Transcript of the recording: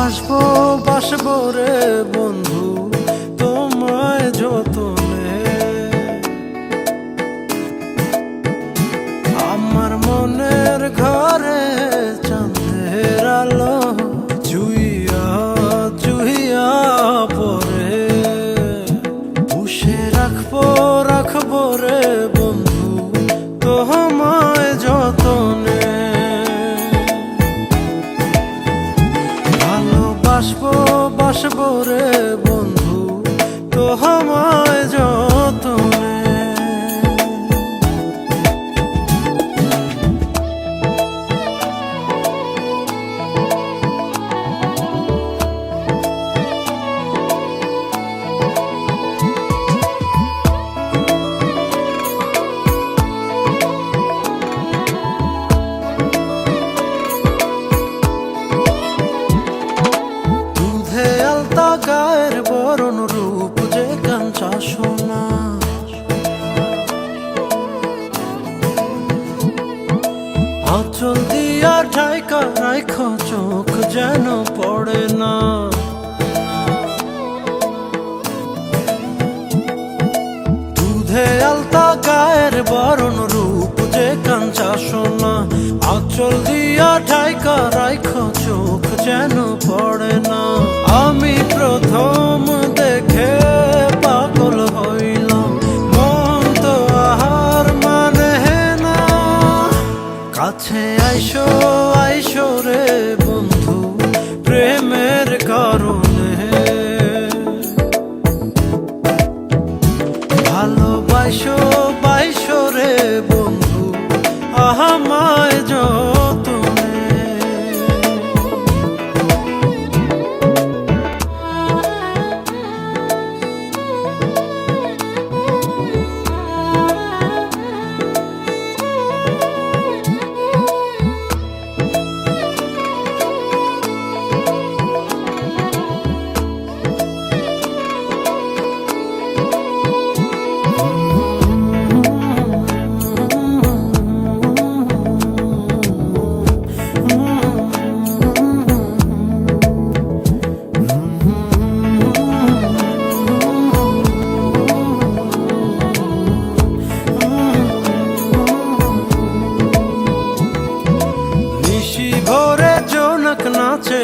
বাসবো বাসবো রে বন্ধু তোমায় যতনে। আমার মনের ঘরে চাঁদের আলো চুইয়া চুইয়া পরে পুষে রাখবো রাখবো রে বন্ধু তোমায় যতনে। ভালোবাসবো বাসবো রে বন্ধু তোমায় যতনে। গায়ের বরণ রূপ যে কাঞ্চা সোনা, আঁচল দিয়া ঢাইকা রাইখ চোখ যেন পড়ে না। দুধে আলতা গায়ের বরণ রূপ যে কাঞ্চা সোনা, আঁচল দিয়া ঢাইকা রাইখ চোখ যেন পড়ে না। আমি প্রথম দেখে পাগল হইলাম, মন তো আহার মানে না। কাছে আইসো আইসো রে বন্ধু প্রেমের কারণে। ভালোবাসো বাইসো রে বন্ধু আমায় যতনে। ভোরে জোনাক নাচে